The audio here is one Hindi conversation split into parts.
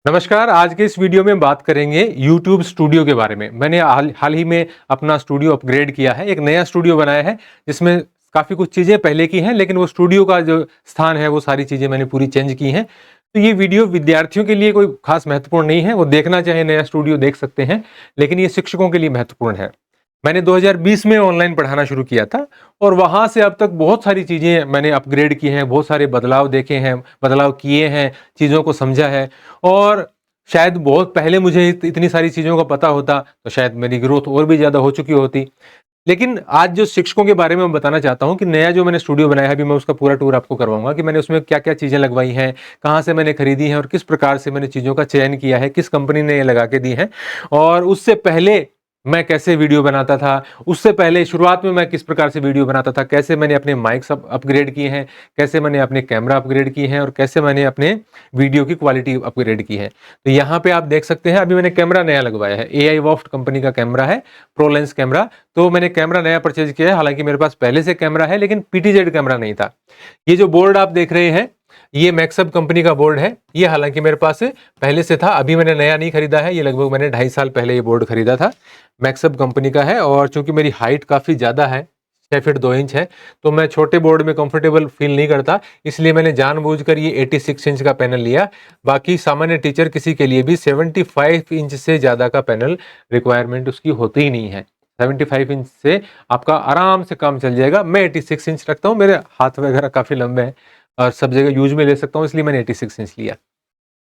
नमस्कार। आज के इस वीडियो में बात करेंगे YouTube स्टूडियो के बारे में। मैंने हाल ही में अपना स्टूडियो अपग्रेड किया है, एक नया स्टूडियो बनाया है जिसमें काफ़ी कुछ चीज़ें पहले की हैं, लेकिन वो स्टूडियो का जो स्थान है वो सारी चीज़ें मैंने पूरी चेंज की हैं। तो ये वीडियो विद्यार्थियों के लिए कोई खास महत्वपूर्ण नहीं है, वो देखना चाहे नया स्टूडियो देख सकते हैं, लेकिन ये शिक्षकों के लिए महत्वपूर्ण है। मैंने 2020 में ऑनलाइन पढ़ाना शुरू किया था और वहाँ से अब तक बहुत सारी चीज़ें मैंने अपग्रेड की हैं, बहुत सारे बदलाव देखे हैं, बदलाव किए हैं, चीज़ों को समझा है। और शायद बहुत पहले मुझे इतनी सारी चीज़ों का पता होता तो शायद मेरी ग्रोथ और भी ज़्यादा हो चुकी होती। लेकिन आज जो शिक्षकों के बारे में मैं बताना चाहता हूँ कि नया जो मैंने स्टूडियो बनाया है, अभी मैं उसका पूरा टूर आपको करवाऊँगा कि मैंने उसमें क्या-क्या चीज़ें लगवाई हैं, कहाँ से मैंने खरीदी हैं और किस प्रकार से मैंने चीज़ों का चयन किया है, किस कंपनी ने ये लगा के दी है। और उससे पहले मैं कैसे वीडियो बनाता था, उससे पहले शुरुआत में मैं किस प्रकार से वीडियो बनाता था, कैसे मैंने अपने माइक्स अपग्रेड किए हैं, कैसे मैंने अपने कैमरा अपग्रेड किए हैं और कैसे मैंने अपने वीडियो की क्वालिटी अपग्रेड की है। तो यहाँ पे आप देख सकते हैं, अभी मैंने कैमरा नया लगवाया है, AI वॉफ्ट कंपनी का कैमरा है, प्रो लेंस कैमरा। तो मैंने कैमरा नया परचेज किया है, हालांकि मेरे पास पहले से कैमरा है लेकिन PTZ कैमरा नहीं था। ये जो बोर्ड आप देख रहे हैं, ये मैक्सअप कंपनी का बोर्ड है। ये हालांकि मेरे पास पहले से था, अभी मैंने नया नहीं खरीदा है, ये लगभग मैंने 2.5 साल पहले ये बोर्ड खरीदा था। मैक्सअप कंपनी का है और चूंकि मेरी हाइट काफ़ी ज़्यादा है, 6 फीट 2 इंच है, तो मैं छोटे बोर्ड में कंफर्टेबल फील नहीं करता, इसलिए मैंने जानबूझकर ये 86 इंच का पैनल लिया। बाकी सामान्य टीचर किसी के लिए भी 75 इंच से ज़्यादा का पैनल रिक्वायरमेंट उसकी होती ही नहीं है। 75 इंच से आपका आराम से काम चल जाएगा। मैं 86 इंच रखता हूँ, मेरे हाथ वगैरह काफ़ी लंबे हैं और सब जगह यूज में ले सकता हूँ, इसलिए मैंने 86 इंच लिया।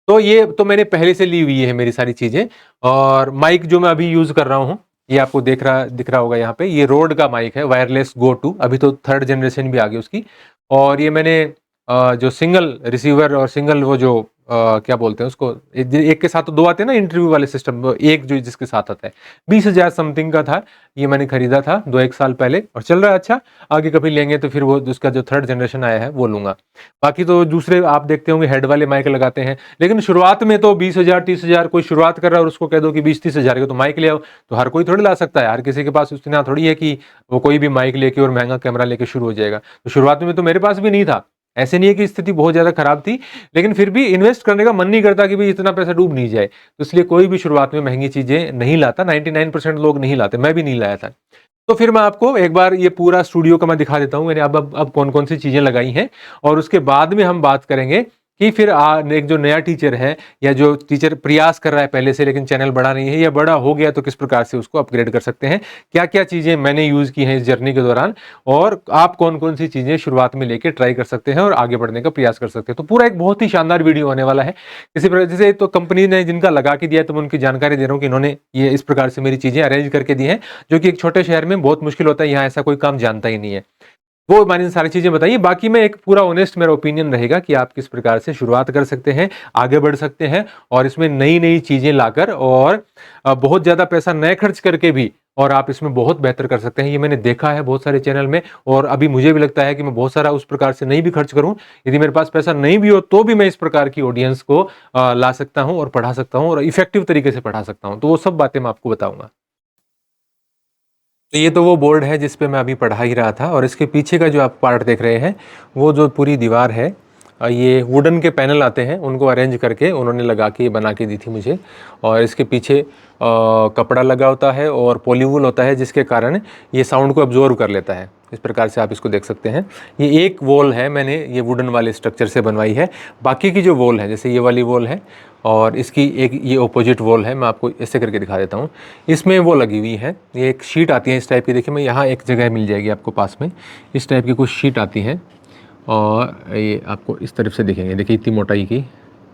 तो ये तो मैंने पहले से ली हुई है मेरी सारी चीज़ें। और माइक जो मैं अभी यूज़ कर रहा हूँ, ये आपको दिख रहा होगा यहाँ पे, ये रोड का माइक है, वायरलेस गो टू। अभी तो 3rd जनरेशन भी आ गई उसकी। और ये मैंने जो सिंगल रिसीवर और सिंगल वो जो क्या बोलते हैं उसको, एक के साथ तो 2 आते हैं ना इंटरव्यू वाले सिस्टम, एक जो जिसके साथ आता है, 20,000 समथिंग का था। ये मैंने खरीदा था 2-1 साल पहले और चल रहा है अच्छा। आगे कभी लेंगे तो फिर वो उसका जो 3rd जनरेशन आया है वो लूंगा। बाकी तो दूसरे आप देखते होंगे हेड वाले माइक लगाते हैं, लेकिन शुरुआत में तो 20,000 30,000 कोई शुरुआत कर रहा है और उसको कह दो कि 20-30,000 का तो माइक ले आओ, तो हर कोई थोड़ी ला सकता है। हर किसी के पास उतना थोड़ी है कि वो कोई भी माइक लेके और महंगा कैमरा लेके शुरू हो जाएगा। तो शुरुआत में तो मेरे पास भी नहीं था। ऐसे नहीं है कि स्थिति बहुत ज़्यादा खराब थी, लेकिन फिर भी इन्वेस्ट करने का मन नहीं करता कि भाई इतना पैसा डूब नहीं जाए। तो इसलिए कोई भी शुरुआत में महंगी चीज़ें नहीं लाता, 99% लोग नहीं लाते, मैं भी नहीं लाया था। तो फिर मैं आपको एक बार ये पूरा स्टूडियो का मैं दिखा देता हूँ मैंने अब कौन-कौन सी चीज़ें लगाई हैं, और उसके बाद में हम बात करेंगे कि फिर एक जो नया टीचर है या जो टीचर प्रयास कर रहा है पहले से लेकिन चैनल बड़ा नहीं है या बड़ा हो गया, तो किस प्रकार से उसको अपग्रेड कर सकते हैं। क्या-क्या चीज़ें मैंने यूज़ की हैं इस जर्नी के दौरान, और आप कौन-कौन सी चीज़ें शुरुआत में लेके ट्राई कर सकते हैं और आगे बढ़ने का प्रयास कर सकते हैं। तो पूरा एक बहुत ही शानदार वीडियो होने वाला है। इसी प्रकार जैसे तो कंपनी ने जिनका लगा के दिया है, तो मैं उनकी जानकारी दे रहा हूँ कि इन्होंने ये इस प्रकार से मेरी चीज़ें अरेंज करके दी हैं, जो कि एक छोटे शहर में बहुत मुश्किल होता है, यहाँ ऐसा कोई काम जानता ही नहीं है। वो मैंने सारी चीज़ें बताई, बाकी मैं एक पूरा ऑनेस्ट मेरा ओपिनियन रहेगा कि आप किस प्रकार से शुरुआत कर सकते हैं, आगे बढ़ सकते हैं और इसमें नई-नई चीज़ें लाकर और बहुत ज़्यादा पैसा न खर्च करके भी, और आप इसमें बहुत बेहतर कर सकते हैं। ये मैंने देखा है बहुत सारे चैनल में, और अभी मुझे भी लगता है कि मैं बहुत सारा उस प्रकार से नहीं भी खर्च करूँ, यदि मेरे पास पैसा नहीं भी हो तो भी मैं इस प्रकार की ऑडियंस को ला सकता हूँ और पढ़ा सकता हूँ और इफ़ेक्टिव तरीके से पढ़ा सकता हूँ। तो वो सब बातें मैं आपको बताऊँगा। तो ये तो वो बोर्ड है जिस पे मैं अभी पढ़ा ही रहा था, और इसके पीछे का जो आप पार्ट देख रहे हैं, वो जो पूरी दीवार है, ये वुडन के पैनल आते हैं, उनको अरेंज करके उन्होंने लगा के बना के दी थी मुझे। और इसके पीछे कपड़ा लगा होता है और पॉलीवुल होता है, जिसके कारण ये साउंड को अब्जॉर्व कर लेता है। इस प्रकार से आप इसको देख सकते हैं। ये एक वॉल है, मैंने ये वुडन वाले स्ट्रक्चर से बनवाई है। बाकी की जो वॉल है, जैसे ये वाली वॉल है और इसकी एक ये ऑपोजिट वॉल है, मैं आपको ऐसे करके दिखा देता हूँ। इसमें वो लगी हुई है, ये एक शीट आती है इस टाइप की, देखिए मैं यहाँ एक जगह मिल जाएगी आपको पास में, इस टाइप की कुछ शीट आती हैं और ये आपको इस तरफ से दिखेंगे, देखिए इतनी मोटाई की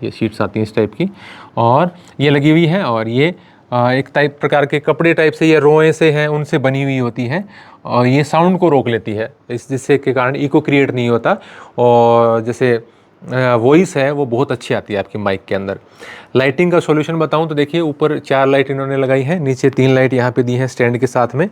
ये शीट्स आती हैं इस टाइप की, और ये लगी हुई है। और ये एक टाइप प्रकार के कपड़े टाइप से या रोए से हैं, उनसे बनी हुई होती है, और ये साउंड को रोक लेती है, जिससे के कारण इको क्रिएट नहीं होता, और जैसे वॉइस है वो बहुत अच्छी आती है आपकी माइक के अंदर। लाइटिंग का सॉल्यूशन बताऊं तो देखिए, ऊपर 4 लाइट इन्होंने लगाई है, नीचे 3 लाइट यहाँ पे दी है स्टैंड के साथ में,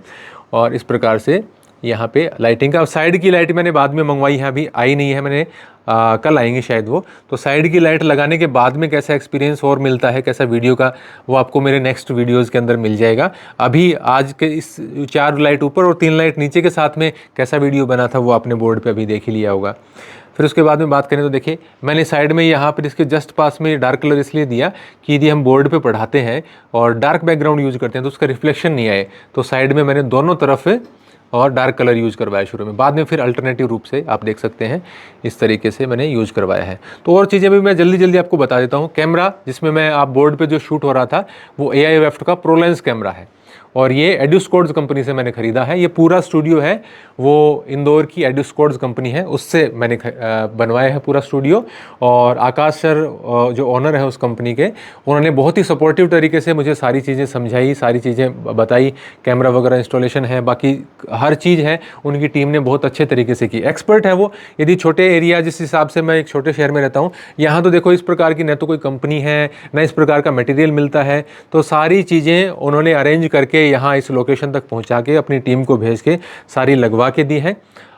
और इस प्रकार से यहाँ पे लाइटिंग का। साइड की लाइट मैंने बाद में मंगवाई है, अभी आई नहीं है, मैंने कल आएंगे शायद वो। तो साइड की लाइट लगाने के बाद में कैसा एक्सपीरियंस और मिलता है, कैसा वीडियो का, वो आपको मेरे नेक्स्ट वीडियोस के अंदर मिल जाएगा। अभी आज के इस 4 लाइट ऊपर और 3 लाइट नीचे के साथ में कैसा वीडियो बना था, वो आपने बोर्ड पे अभी देख ही लिया होगा। फिर उसके बाद में बात करें तो देखिए मैंने साइड में यहाँ पर इसके जस्ट पास में डार्क कलर इसलिए दिया कि यदि हम बोर्ड पे पढ़ाते हैं और डार्क बैकग्राउंड यूज़ करते हैं तो उसका रिफ्लेक्शन नहीं आए, तो साइड में मैंने दोनों तरफ और डार्क कलर यूज़ करवाया शुरू में। बाद में फिर अल्टरनेटिव रूप से आप देख सकते हैं इस तरीके से मैंने यूज़ करवाया है। तो और चीज़ें भी मैं जल्दी जल्दी आपको बता देता हूँ। कैमरा जिसमें मैं आप बोर्ड पे जो शूट हो रहा था वो AIF का प्रोलेंस कैमरा है और ये एडुस्कोड्स कंपनी से मैंने ख़रीदा है। ये पूरा स्टूडियो है वो इंदौर की एडुस्कोड्स कंपनी है, उससे मैंने बनवाया है पूरा स्टूडियो। और आकाश सर जो ओनर है उस कंपनी के, उन्होंने बहुत ही सपोर्टिव तरीके से मुझे सारी चीज़ें समझाई, सारी चीज़ें बताई। कैमरा वगैरह इंस्टॉलेशन है, बाकी हर चीज़ है उनकी टीम ने बहुत अच्छे तरीके से की। एक्सपर्ट है वो। यदि छोटे एरिया, जिस हिसाब से मैं एक छोटे शहर में रहता हूँ, यहाँ तो देखो इस प्रकार की न तो कोई कंपनी है न इस प्रकार का मटेरियल मिलता है, तो सारी चीज़ें उन्होंने अरेंज करके यहाँ इस लोकेशन तक पहुँचा के अपनी टीम को भेज के सारी लगवा के दी है।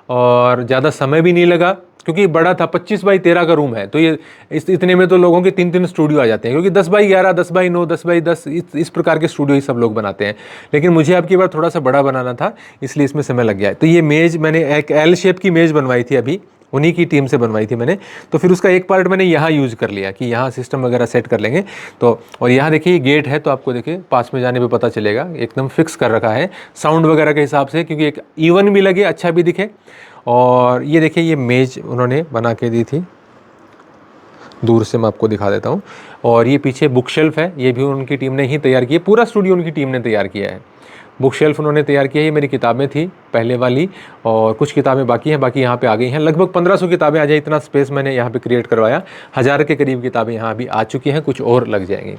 और ज़्यादा समय भी नहीं लगा क्योंकि बड़ा था, 25 बाई 13 का रूम है, तो ये इतने में तो लोगों के 3-3 स्टूडियो आ जाते हैं, क्योंकि 10 बाई 11, 10 बाई 9, 10 बाई 10 इस प्रकार के स्टूडियो ही सब लोग बनाते हैं। लेकिन मुझे अब की बार थोड़ा सा बड़ा बनाना था, इसलिए इसमें समय लग गया है। तो ये मेज़ मैंने एक L शेप की मेज़ बनवाई थी, अभी उन्हीं की टीम से बनवाई थी मैंने। तो फिर उसका एक पार्ट मैंने यहाँ यूज़ कर लिया कि यहाँ सिस्टम वगैरह सेट कर लेंगे। तो और यहाँ देखिए गेट है, तो आपको देखिए पास में जाने पे पता चलेगा, एकदम फिक्स कर रखा है साउंड वगैरह के हिसाब से, क्योंकि एक इवन भी लगे, अच्छा भी दिखे। और ये देखिए ये मेज उन्होंने बना के दी थी, दूर से मैं आपको दिखा देता हूँ। और ये पीछे बुक शेल्फ है, ये भी उनकी टीम ने ही तैयार की है, पूरा स्टूडियो उनकी टीम ने तैयार किया है। बुक शेल्फ उन्होंने तैयार किया है। ये मेरी किताबें थी पहले वाली और कुछ किताबें बाकी हैं, बाकी यहाँ पे आ गई हैं। लगभग 1500 किताबें आ जाए, इतना स्पेस मैंने यहाँ पे क्रिएट करवाया। 1000 के करीब किताबें यहाँ अभी आ चुकी हैं, कुछ और लग जाएंगी।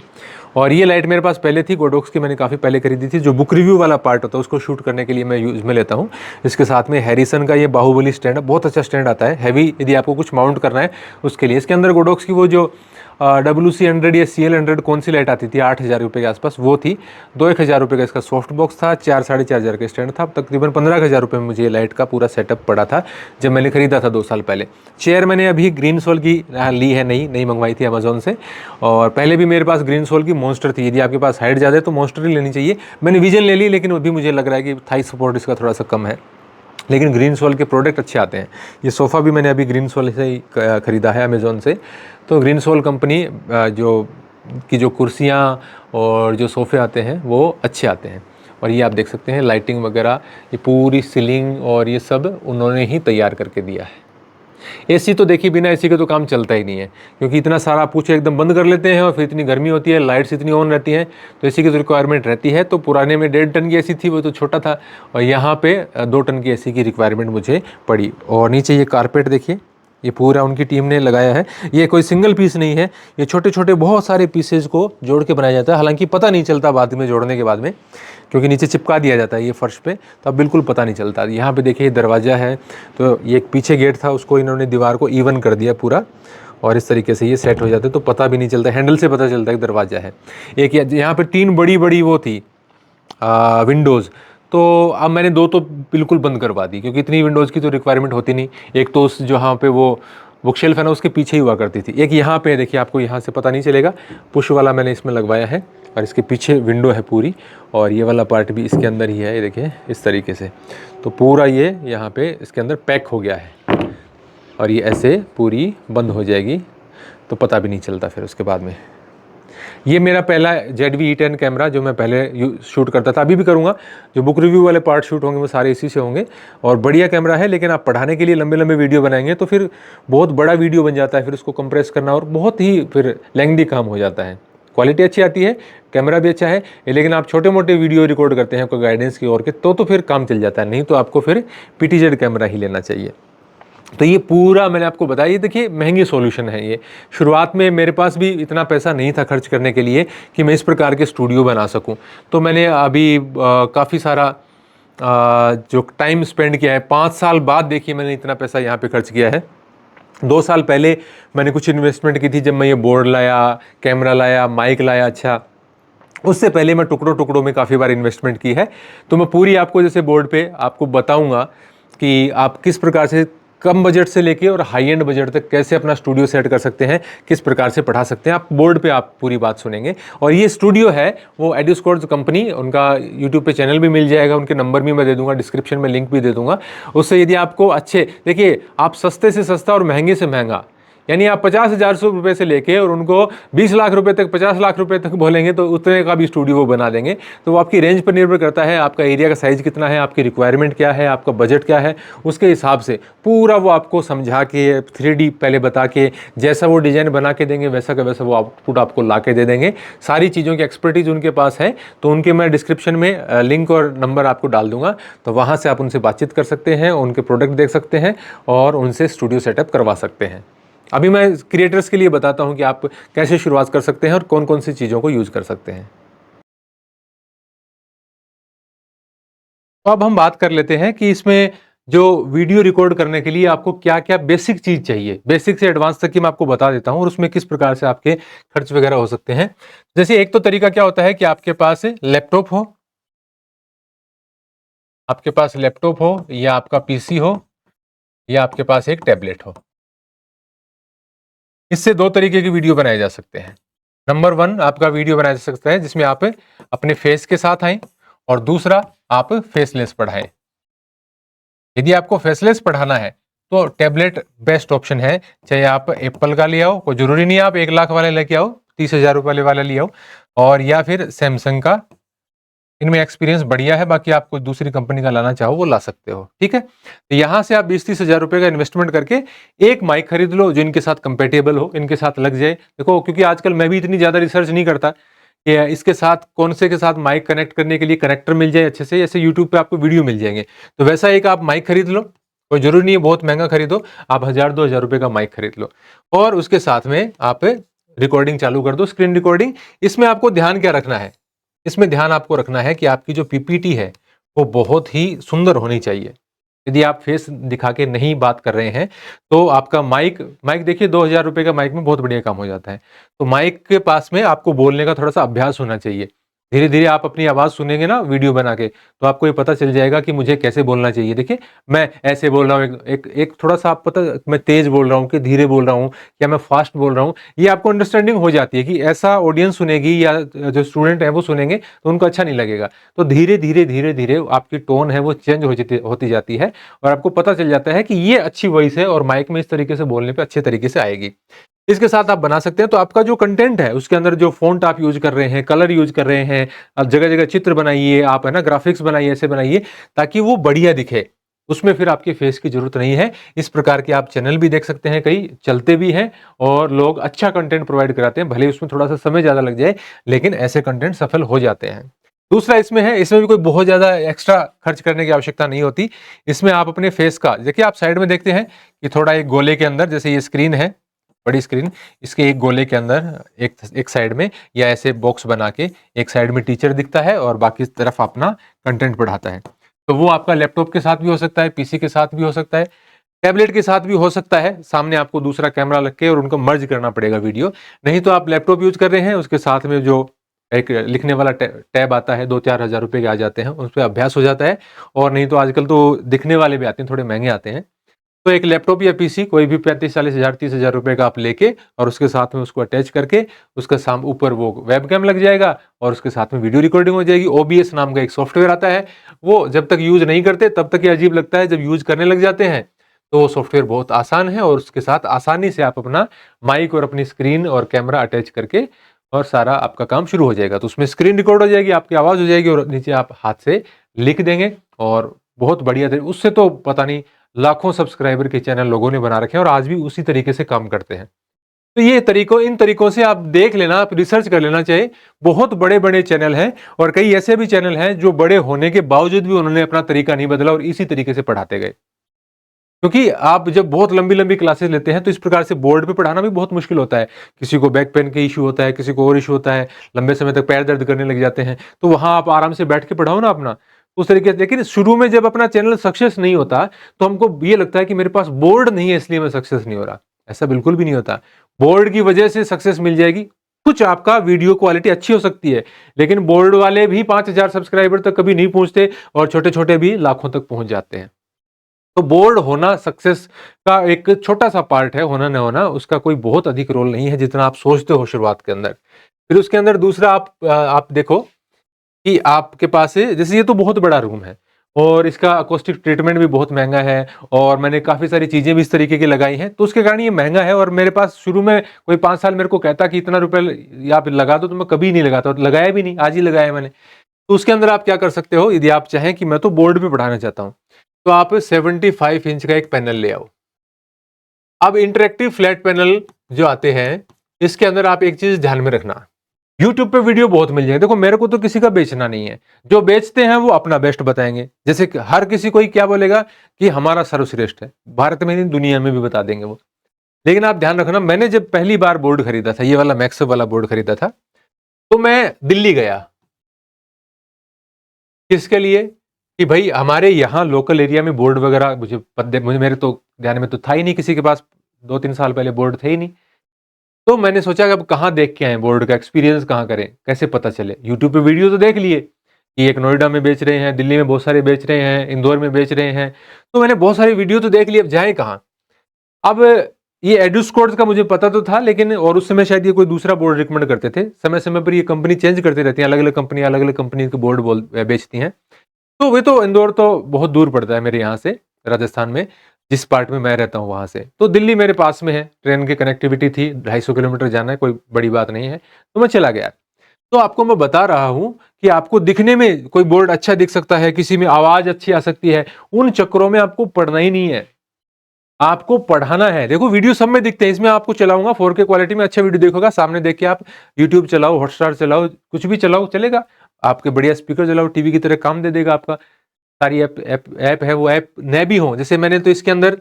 और ये लाइट मेरे पास पहले थी, गोडोक्स की, मैंने काफ़ी पहले खरीदी थी। जो बुक रिव्यू वाला पार्ट होता है उसको शूट करने के लिए मैं यूज़ में लेता हूँ। इसके साथ में हैरिसन का ये बाहुबली स्टैंड है, बहुत अच्छा स्टैंड आता है, हैवी, यदि आपको कुछ माउंट करना है उसके लिए। इसके अंदर गोडोक्स की वो जो WC100 या CL100 कौन सी लाइट आती थी 8000 रुपये के आसपास, वो थी। 2-1000 रुपये का इसका सॉफ्ट बॉक्स था, 4-4.5 का स्टैंड था। तकरीबन 15,000 रुपये में मुझे ये लाइट का पूरा सेटअप पड़ा था जब मैंने खरीदा था 2 साल पहले। चेयर मैंने अभी ग्रीन सोल की ली है, नई मंगवाई थी अमेजोन से। और पहले भी मेरे पास ग्रीन सोल की मॉन्स्टर थी। यदि आपके पास हाइट ज़्यादा है तो मॉन्स्टर ही लेनी चाहिए। मैंने विजन ले ली, लेकिन अभी मुझे लग रहा है कि थाई सपोर्ट इसका थोड़ा सा कम है, लेकिन ग्रीन सोल के प्रोडक्ट अच्छे आते हैं। ये सोफ़ा भी मैंने अभी ग्रीन सोल से ही ख़रीदा है अमेज़ोन से। तो ग्रीन सोल कंपनी जो कुर्सियाँ और जो सोफ़े आते हैं वो अच्छे आते हैं। और ये आप देख सकते हैं लाइटिंग वगैरह, ये पूरी सीलिंग और ये सब उन्होंने ही तैयार करके दिया है। एसी तो देखिए बिना एसी के तो काम चलता ही नहीं है, क्योंकि इतना सारा पूछे एकदम बंद कर लेते हैं और फिर इतनी गर्मी होती है, लाइट्स इतनी ऑन रहती हैं, तो एसी की तो रिक्वायरमेंट रहती है। तो पुराने में 1.5 टन की एसी थी, वो तो छोटा था, और यहाँ पे 2 टन की एसी की रिक्वायरमेंट मुझे पड़ी। और नीचे ये कारपेट देखिए, ये पूरा उनकी टीम ने लगाया है। ये कोई सिंगल पीस नहीं है, ये छोटे छोटे बहुत सारे पीसेज को जोड़ के बनाया जाता है। हालांकि पता नहीं चलता बाद में जोड़ने के बाद में, क्योंकि नीचे चिपका दिया जाता है ये फर्श पे, तो अब बिल्कुल पता नहीं चलता। यहाँ पे देखिए दरवाज़ा है, तो ये एक पीछे गेट था, उसको इन्होंने दीवार को इवन कर दिया पूरा, और इस तरीके से ये सेट हो जाते, तो पता भी नहीं चलता। हैंडल से पता चलता है कि दरवाज़ा है। एक यहाँ पर 3 बड़ी बड़ी वो थी विंडोज़, तो अब मैंने 2 तो बिल्कुल बंद करवा दी, क्योंकि इतनी विंडोज़ की तो रिक्वायरमेंट होती नहीं। एक तो उस जहाँ पे वो बुक शेल्फ है ना, उसके पीछे ही हुआ करती थी। एक यहाँ पे देखिए, आपको यहाँ से पता नहीं चलेगा, पुश वाला मैंने इसमें लगवाया है, और इसके पीछे विंडो है पूरी, और ये वाला पार्ट भी इसके अंदर ही है, ये देखिए इस तरीके से। तो पूरा ये यहाँ पे इसके अंदर पैक हो गया है, और ये ऐसे पूरी बंद हो जाएगी, तो पता भी नहीं चलता फिर उसके बाद में। ये मेरा पहला ZV-E10 कैमरा जो मैं पहले शूट करता था, अभी भी करूँगा। जो बुक रिव्यू वाले पार्ट शूट होंगे वो सारे इसी से होंगे, और बढ़िया कैमरा है। लेकिन आप पढ़ाने के लिए लंबे लंबे वीडियो बनाएंगे तो फिर बहुत बड़ा वीडियो बन जाता है, फिर उसको कंप्रेस करना और बहुत ही फिर लेंथी काम हो जाता है। क्वालिटी अच्छी आती है, कैमरा भी अच्छा है, लेकिन आप छोटे मोटे वीडियो रिकॉर्ड करते हैं कोई गाइडेंस की ओर के, तो फिर काम चल जाता है। नहीं तो आपको फिर PTZ कैमरा ही लेना चाहिए। तो ये पूरा मैंने आपको बताया। ये देखिए महंगी सॉल्यूशन है ये। शुरुआत में मेरे पास भी इतना पैसा नहीं था खर्च करने के लिए कि मैं इस प्रकार के स्टूडियो बना सकूं। तो मैंने अभी काफ़ी सारा जो टाइम स्पेंड किया है, 5 साल बाद देखिए मैंने इतना पैसा यहाँ पे खर्च किया है। 2 साल पहले मैंने कुछ इन्वेस्टमेंट की थी, जब मैं ये बोर्ड लाया, कैमरा लाया, माइक लाया। अच्छा, उससे पहले मैं टुकड़ों टुकड़ों में काफ़ी बार इन्वेस्टमेंट की है। तो मैं पूरी आपको जैसे बोर्ड पे आपको बताऊंगा कि आप किस प्रकार से कम बजट से लेके और हाई एंड बजट तक कैसे अपना स्टूडियो सेट कर सकते हैं, किस प्रकार से पढ़ा सकते हैं। आप बोर्ड पे आप पूरी बात सुनेंगे। और ये स्टूडियो है वो एडुस्कोर्स कंपनी, उनका यूट्यूब पे चैनल भी मिल जाएगा, उनके नंबर भी मैं दे दूंगा, डिस्क्रिप्शन में लिंक भी दे दूंगा। उससे यदि आपको अच्छे, देखिए आप सस्ते से सस्ता और महंगे से महंगा, यानी आप 50,000 रुपये से लेके और उनको 20 लाख रुपए तक, 50 लाख रुपए तक बोलेंगे तो उतने का भी स्टूडियो वो बना देंगे। तो वो आपकी रेंज पर निर्भर करता है, आपका एरिया का साइज़ कितना है, आपकी रिक्वायरमेंट क्या है, आपका बजट क्या है, उसके हिसाब से पूरा वो आपको समझा के 3D पहले बता के, जैसा वो डिज़ाइन बना के देंगे वैसा का वैसा वो आउटपुट आपको ला के दे देंगे। सारी चीज़ों की एक्सपर्टीज उनके पास है। तो उनके मैं डिस्क्रिप्शन में लिंक और नंबर आपको डाल दूंगा, तो वहाँ से आप उनसे बातचीत कर सकते हैं, उनके प्रोडक्ट देख सकते हैं और उनसे स्टूडियो सेटअप करवा सकते हैं। अभी मैं क्रिएटर्स के लिए बताता हूं कि आप कैसे शुरुआत कर सकते हैं और कौन कौन सी चीज़ों को यूज कर सकते हैं। तो अब हम बात कर लेते हैं कि इसमें जो वीडियो रिकॉर्ड करने के लिए आपको क्या क्या बेसिक चीज़ चाहिए, बेसिक से एडवांस तक की मैं आपको बता देता हूं और उसमें किस प्रकार से आपके खर्च वगैरह हो सकते हैं। जैसे एक तो तरीका क्या होता है कि आपके पास लैपटॉप हो, आपके पास लैपटॉप हो या आपका पीसी हो या आपके पास एक टैबलेट हो। इससे दो तरीके की वीडियो बनाए जा सकते हैं। नंबर वन, आपका वीडियो बनाया जा सकता है जिसमें आप अपने फेस के साथ आए, और दूसरा आप फेसलेस पढ़ाएं। यदि आपको फेसलेस पढ़ाना है तो टैबलेट बेस्ट ऑप्शन है। चाहे आप एप्पल का ले आओ, कोई जरूरी नहीं है आप 1 लाख वाले लेके आओ, 30,000 रुपये वाला ले आओ, और या फिर सैमसंग का, इनमें एक्सपीरियंस बढ़िया है। बाकी आप कोई दूसरी कंपनी का लाना चाहो वो ला सकते हो, ठीक है। तो यहाँ से आप 20-30 हजार रुपए का इन्वेस्टमेंट करके एक माइक खरीद लो जो इनके साथ कंपेटेबल हो, इनके साथ लग जाए। देखो, क्योंकि आजकल मैं भी इतनी ज्यादा रिसर्च नहीं करता कि इसके साथ कौन से के साथ माइक कनेक्ट करने के लिए कनेक्टर मिल जाए अच्छे से, जैसे यूट्यूब पे आपको वीडियो मिल जाएंगे, तो वैसा एक आप माइक खरीद लो। कोई जरूरी नहीं है बहुत महंगा खरीदो, आप 1,000-2,000 रुपए का माइक खरीद लो और उसके साथ में आप रिकॉर्डिंग चालू कर दो, स्क्रीन रिकॉर्डिंग। इसमें आपको ध्यान क्या रखना है, इसमें ध्यान आपको रखना है कि आपकी जो पीपीटी है वो बहुत ही सुंदर होनी चाहिए। यदि आप फेस दिखा के नहीं बात कर रहे हैं तो आपका माइक माइक देखिए 2,000 रुपए का माइक में बहुत बढ़िया काम हो जाता है। तो माइक के पास में आपको बोलने का थोड़ा सा अभ्यास होना चाहिए। धीरे धीरे आप अपनी आवाज सुनेंगे ना वीडियो बना के, तो आपको ये पता चल जाएगा कि मुझे कैसे बोलना चाहिए। देखिए, मैं ऐसे बोल रहा हूँ, एक थोड़ा सा आप पता, मैं तेज बोल रहा हूँ कि धीरे बोल रहा हूँ या मैं फास्ट बोल रहा हूँ, ये आपको अंडरस्टैंडिंग हो जाती है कि ऐसा ऑडियंस सुनेगी या जो स्टूडेंट है वो सुनेंगे तो उनको अच्छा नहीं लगेगा। तो धीरे धीरे धीरे धीरे आपकी टोन है वो चेंज होती जाती है और आपको पता चल जाता है कि ये अच्छी वॉइस है और माइक में इस तरीके से बोलने पे अच्छे तरीके से आएगी। इसके साथ आप बना सकते हैं। तो आपका जो कंटेंट है उसके अंदर जो फॉन्ट आप यूज कर रहे हैं, कलर यूज कर रहे हैं, आप जगह जगह चित्र बनाइए, आप है ना ग्राफिक्स बनाइए, ऐसे बनाइए ताकि वो बढ़िया दिखे। उसमें फिर आपके फेस की जरूरत नहीं है। इस प्रकार के आप चैनल भी देख सकते हैं, कई चलते भी हैं और लोग अच्छा कंटेंट प्रोवाइड कराते हैं, भले उसमें थोड़ा सा समय ज्यादा लग जाए लेकिन ऐसे कंटेंट सफल हो जाते हैं। दूसरा इसमें है, इसमें भी कोई बहुत ज्यादा एक्स्ट्रा खर्च करने की आवश्यकता नहीं होती। इसमें आप अपने फेस का, देखिए आप साइड में देखते हैं कि थोड़ा एक गोले के अंदर, जैसे ये स्क्रीन है, बड़ी स्क्रीन, इसके एक गोले के अंदर एक साइड में या ऐसे बॉक्स बना के एक साइड में टीचर दिखता है और बाकी तरफ अपना कंटेंट पढ़ाता है। तो वो आपका लैपटॉप के साथ भी हो सकता है, पीसी के साथ भी हो सकता है, टैबलेट के साथ भी हो सकता है। सामने आपको दूसरा कैमरा लग के और उनको मर्ज करना पड़ेगा वीडियो। नहीं तो आप लैपटॉप यूज कर रहे हैं, उसके साथ में जो एक लिखने वाला टैब आता है, 2-4 हजार रुपए के आ जाते हैं, उस पर अभ्यास हो जाता है। और नहीं तो आजकल तो दिखने वाले भी आते हैं, थोड़े महंगे आते हैं। तो एक लैपटॉप या पीसी कोई भी 35-40 हजार 30,000 रुपए का आप लेके और उसके साथ में उसको अटैच करके उसका साम ऊपर वो वेबकैम लग जाएगा और उसके साथ में वीडियो रिकॉर्डिंग हो जाएगी। ओबीएस नाम का एक सॉफ्टवेयर आता है, वो जब तक यूज नहीं करते तब तक ये अजीब लगता है, जब यूज करने लग जाते हैं तो वो सॉफ्टवेयर बहुत आसान है और उसके साथ आसानी से आप अपना माइक और अपनी स्क्रीन और कैमरा अटैच करके और सारा आपका काम शुरू हो जाएगा। तो उसमें स्क्रीन रिकॉर्ड हो जाएगी, आपकी आवाज हो जाएगी और नीचे आप हाथ से लिख देंगे और बहुत बढ़िया। उससे तो पता नहीं लाखों सब्सक्राइबर के चैनल लोगों ने बना रखे हैं और आज भी उसी तरीके से काम करते हैं। तो ये इन तरीकों से आप देख लेना, आप रिसर्च कर लेना चाहिए। बहुत बड़े बड़े चैनल हैं और कई ऐसे भी चैनल हैं जो बड़े होने के बावजूद भी उन्होंने अपना तरीका नहीं बदला और इसी तरीके से पढ़ाते गए। क्योंकि आप जब बहुत लंबी लंबी क्लासेस लेते हैं तो इस प्रकार से बोर्ड पे पढ़ाना भी बहुत मुश्किल होता है। किसी को बैक पेन का इशू होता है, किसी को और इशू होता है, लंबे समय तक पैर दर्द करने लग जाते हैं, तो वहां आप आराम से बैठ के पढ़ाओ ना अपना, उस तरीके से। लेकिन शुरू में जब अपना चैनल सक्सेस नहीं होता तो हमको ये लगता है कि मेरे पास बोर्ड नहीं है इसलिए मैं सक्सेस नहीं हो रहा। ऐसा बिल्कुल भी नहीं होता। बोर्ड की वजह से सक्सेस मिल जाएगी। कुछ आपका वीडियो क्वालिटी अच्छी हो सकती है लेकिन बोर्ड वाले भी 5,000 सब्सक्राइबर तक कभी नहीं पहुंचते और छोटे छोटे भी लाखों तक पहुंच जाते हैं। तो बोर्ड होना सक्सेस का एक छोटा सा पार्ट है, होना न होना उसका कोई बहुत अधिक रोल नहीं है जितना आप सोचते हो शुरुआत के अंदर। फिर उसके अंदर दूसरा आप देखो कि आपके पास है, जैसे ये तो बहुत बड़ा रूम है और इसका अकोस्टिक ट्रीटमेंट भी बहुत महंगा है और मैंने काफ़ी सारी चीज़ें भी इस तरीके की लगाई हैं, तो उसके कारण ये महंगा है। और मेरे पास शुरू में कोई 5 साल मेरे को कहता कि इतना रुपए आप लगा दो, तो मैं कभी नहीं लगाता, और लगाया भी नहीं, आज ही लगाया मैंने। तो उसके अंदर आप क्या कर सकते हो, यदि आप चाहें कि मैं तो बोर्ड पे पढ़ाना चाहता हूँ, तो आप 75 इंच का एक पैनल ले आओ। अब इंटरेक्टिव फ्लैट पैनल जो आते हैं, इसके अंदर आप एक चीज़ ध्यान में रखना, यूट्यूब पे वीडियो बहुत मिल जाएंगे। देखो मेरे को तो किसी का बेचना नहीं है, जो बेचते हैं वो अपना बेस्ट बताएंगे। जैसे कि हर किसी कोई क्या बोलेगा कि हमारा सर्वश्रेष्ठ है, भारत में नहीं दुनिया में भी बता देंगे वो। लेकिन आप ध्यान रखना, मैंने जब पहली बार बोर्ड खरीदा था, ये वाला मैक्स वाला बोर्ड खरीदा था, तो मैं दिल्ली गया। किसके लिए? कि भाई हमारे यहाँ लोकल एरिया में बोर्ड वगैरह मुझे मेरे तो ध्यान में तो था ही नहीं, किसी के पास 2-3 साल पहले बोर्ड थे ही नहीं। तो मैंने सोचा कि अब कहाँ देख के आए बोर्ड का एक्सपीरियंस, कहाँ करें, कैसे पता चले। यूट्यूब पे वीडियो तो देख लिए कि एक नोएडा में बेच रहे हैं, दिल्ली में बहुत सारे बेच रहे हैं, इंदौर में बेच रहे हैं, तो मैंने बहुत सारी वीडियो तो देख ली, अब जाए कहाँ। अब ये एडुस्कॉर्ड्स का मुझे पता तो था, लेकिन और उस समय शायद ये कोई दूसरा बोर्ड रिकमेंड करते थे। समय समय पर ये कंपनी चेंज करती रहती है, अलग अलग कंपनी के बोर्ड बेचती हैं। तो वे तो इंदौर तो बहुत दूर पड़ता है मेरे यहाँ से, राजस्थान में जिस पार्ट में मैं रहता हूँ वहाँ से। तो दिल्ली मेरे पास में है, ट्रेन की कनेक्टिविटी थी, 250 किलोमीटर जाना है, कोई बड़ी बात नहीं है, तो मैं चला गया। तो आपको मैं बता रहा हूँ कि आपको दिखने में कोई बोर्ड अच्छा दिख सकता है, किसी में आवाज अच्छी आ सकती है, उन चक्करों में आपको पढ़ना ही नहीं है, आपको पढ़ाना है। देखो वीडियो सब में दिखते हैं, इसमें आपको चलाऊंगा 4K क्वालिटी में, अच्छा वीडियो देखोगा, सामने देख के आप यूट्यूब चलाओ, हॉटस्टार चलाओ, कुछ भी चलाओ चलेगा, आपके बढ़िया स्पीकर चलाओ, टीवी की तरह काम दे देगा आपका। सारी ऐप है, वो ऐप नए भी हो, जैसे मैंने तो इसके अंदर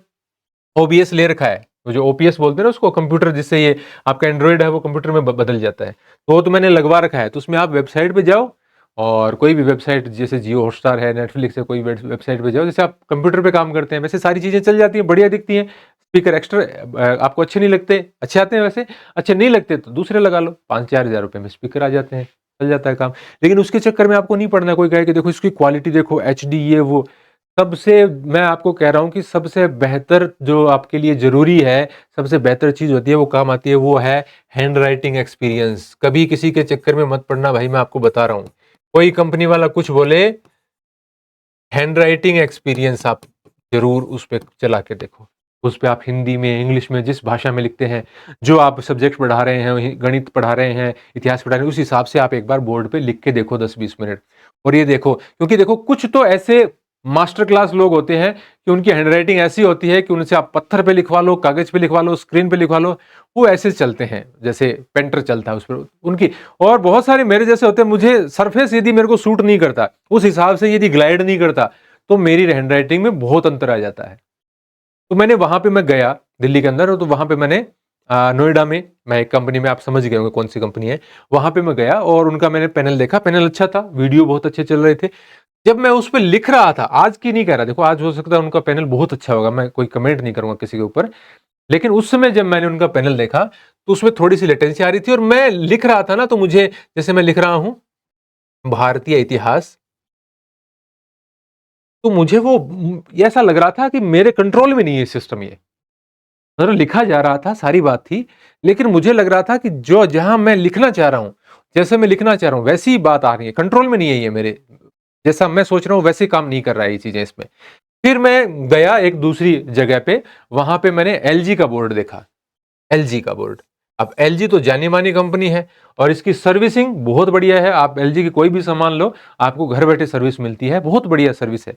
ओबीएस ले रखा है, वो जो ओपीएस बोलते हैं ना उसको, कंप्यूटर जिससे ये आपका एंड्रॉइड है वो कंप्यूटर में बदल जाता है, तो वो तो मैंने लगवा रखा है। तो उसमें आप वेबसाइट पे जाओ और कोई भी वेबसाइट, जैसे जियो हॉटस्टार है, नेटफ्लिक्स है, कोई वेबसाइट पे जाओ, जैसे आप कंप्यूटर पे काम करते हैं वैसे सारी चीजें चल जाती हैं, बढ़िया दिखती हैं। स्पीकर एक्स्ट्रा आपको अच्छे नहीं लगते, अच्छे आते हैं वैसे, अच्छे नहीं लगते तो दूसरे लगा लो, 5-4 हज़ार रुपए में स्पीकर आ जाते हैं, चल जाता है काम। लेकिन उसके चक्कर में आपको नहीं पड़ना, कोई कहे कि देखो इसकी क्वालिटी देखो, एचडी ये वो। सबसे मैं आपको कह रहा हूं कि सबसे बेहतर जो आपके लिए जरूरी है, सबसे बेहतर चीज होती है, वो काम आती है, वो है हैंड राइटिंग एक्सपीरियंस। कभी किसी के चक्कर में मत पड़ना भाई, मैं आपको बता रहा हूं, कोई कंपनी वाला कुछ बोले, हैंड राइटिंग एक्सपीरियंस आप जरूर उस पर चला के देखो। उस पर आप हिंदी में, इंग्लिश में, जिस भाषा में लिखते हैं, जो आप सब्जेक्ट पढ़ा रहे हैं, गणित पढ़ा रहे हैं, इतिहास पढ़ा रहे हैं, उस हिसाब से आप एक बार बोर्ड पे लिख के देखो 10-20 मिनट। और ये देखो, क्योंकि देखो कुछ तो ऐसे मास्टर क्लास लोग होते हैं कि उनकी हैंडराइटिंग ऐसी होती है कि उनसे आप पत्थर पे लिखवा लो, कागज पे लिखवा लो, स्क्रीन पे लिखवा लो, वो ऐसे चलते हैं जैसे पेंटर चलता है उस पर उनकी। और बहुत सारे मेरे जैसे होते हैं, मुझे सरफेस यदि मेरे को सूट नहीं करता, उस हिसाब से यदि ग्लाइड नहीं करता, तो मेरी हैंडराइटिंग में बहुत अंतर आ जाता है। तो मैंने वहां पे मैं गया दिल्ली के अंदर, तो वहां पे मैंने नोएडा में, मैं एक कंपनी में, आप समझ गए होंगे कौन सी कंपनी है, वहां पे मैं गया और उनका मैंने पैनल देखा, पैनल अच्छा था, वीडियो बहुत अच्छे चल रहे थे। जब मैं उस पर लिख रहा था, आज की नहीं कह रहा, देखो आज हो सकता है उनका पैनल बहुत अच्छा होगा, मैं कोई कमेंट नहीं करूंगा किसी के ऊपर, लेकिन उस समय जब मैंने उनका पैनल देखा तो उसमें थोड़ी सी लेटेंसी आ रही थी, और मैं लिख रहा था ना, तो मुझे, जैसे मैं लिख रहा हूं भारतीय इतिहास, तो मुझे वो ऐसा लग रहा था कि मेरे कंट्रोल में नहीं है सिस्टम, ये मतलब लिखा जा रहा था, सारी बात थी, लेकिन मुझे लग रहा था कि जो जहां मैं लिखना चाह रहा हूं, जैसे मैं लिखना चाह रहा हूं वैसी ही बात आ रही है, कंट्रोल में नहीं है ये मेरे, जैसा मैं सोच रहा हूं वैसे काम नहीं कर रहा है ये चीजें इसमें। फिर मैं गया एक दूसरी जगह पे, वहां पे मैंने एलजी का बोर्ड देखा, एलजी का बोर्ड। अब एलजी तो जानी मानी कंपनी है और इसकी सर्विसिंग बहुत बढ़िया है, आप एलजी की कोई भी सामान लो, आपको घर बैठे सर्विस मिलती है, बहुत बढ़िया सर्विस है।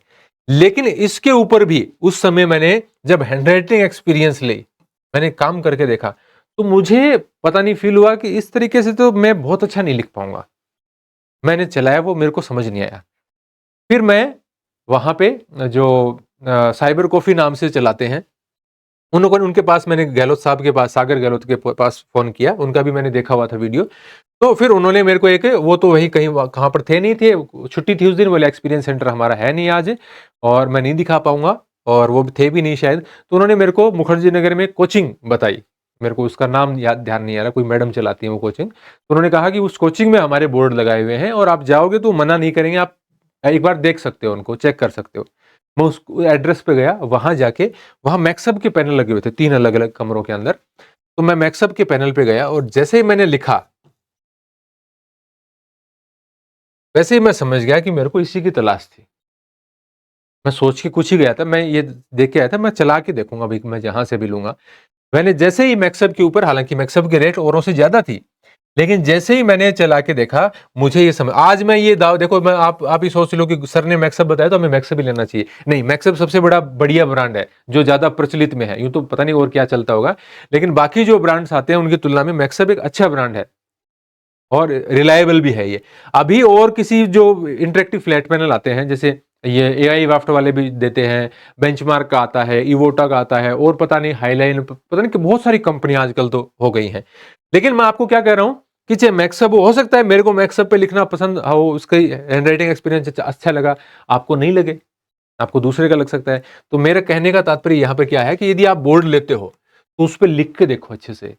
लेकिन इसके ऊपर भी उस समय मैंने जब हैंडराइटिंग एक्सपीरियंस ली, मैंने काम करके देखा, तो मुझे पता नहीं फील हुआ कि इस तरीके से तो मैं बहुत अच्छा नहीं लिख पाऊंगा। मैंने चलाया, वो मेरे को समझ नहीं आया। फिर मैं वहां पे जो साइबर कॉफी नाम से चलाते हैं, उनको, उनके पास मैंने गहलोत साहब के पास, सागर गहलोत के पास फोन किया, उनका भी मैंने देखा हुआ था वीडियो। तो फिर उन्होंने मेरे को एक, वो तो वही कहीं कहाँ पर थे नहीं थे, छुट्टी थी उस दिन, बोले एक्सपीरियंस सेंटर हमारा है नहीं आज और मैं नहीं दिखा पाऊंगा, और वो थे भी नहीं शायद। तो उन्होंने मेरे को मुखर्जी नगर में कोचिंग बताई, मेरे को उसका नाम याद, ध्यान नहीं आ रहा, कोई मैडम चलाती है वो कोचिंग। तो उन्होंने कहा कि उस कोचिंग में हमारे बोर्ड लगाए हुए हैं और आप जाओगे तो मना नहीं करेंगे, आप एक बार देख सकते हो, उनको चेक कर सकते हो। मैं उस एड्रेस पे गया, वहां जाके वहां मैक्सअप के पैनल लगे हुए थे 3 अलग अलग कमरों के अंदर। तो मैं मैक्सअप के पैनल पे गया और जैसे ही मैंने लिखा, वैसे ही मैं समझ गया कि मेरे को इसी की तलाश थी। मैं सोच के कुछ ही गया था, मैं ये देख के आया था मैं चला के देखूंगा भाई, मैं जहां से भी लूंगा। मैंने जैसे ही मैक्सअप के ऊपर, हालांकि मैक्सअप के रेट औरों से ज्यादा थी, लेकिन जैसे ही मैंने चला के देखा, मुझे ये समझ, आज मैं ये दाव देखो, मैं आप ही सोच लो कि सर ने मैक्सअप बताया तो हमें मैक्सअप ही लेना चाहिए। नहीं, मैक्सअप सबसे बड़ा बढ़िया ब्रांड है जो ज्यादा प्रचलित में है, यूं तो पता नहीं और क्या चलता होगा, लेकिन बाकी जो ब्रांड्स आते हैं उनकी तुलना में मैक्सअप एक अच्छा ब्रांड है और रिलायबल भी है ये। अभी और किसी जो इंटरेक्टिव फ्लैट पैनल आते हैं, जैसे ये एआई वाफ्ट वाले भी देते हैं, बेंचमार्क का आता है, इवोटा का आता है, और पता नहीं हाईलाइन, पता नहीं कि बहुत सारी कंपनियां आजकल तो हो गई हैं। लेकिन मैं आपको क्या कह रहा हूं कि चाहे मैक्सअप हो सकता है मेरे को मैक्सअप पे लिखना पसंद हो, उसका हैंडराइटिंग एक्सपीरियंस अच्छा लगा, आपको नहीं लगे, आपको दूसरे का लग सकता है। तो मेरा कहने का तात्पर्य यहाँ पे क्या है कि यदि आप बोर्ड लेते हो तो उस पर लिख के देखो अच्छे से।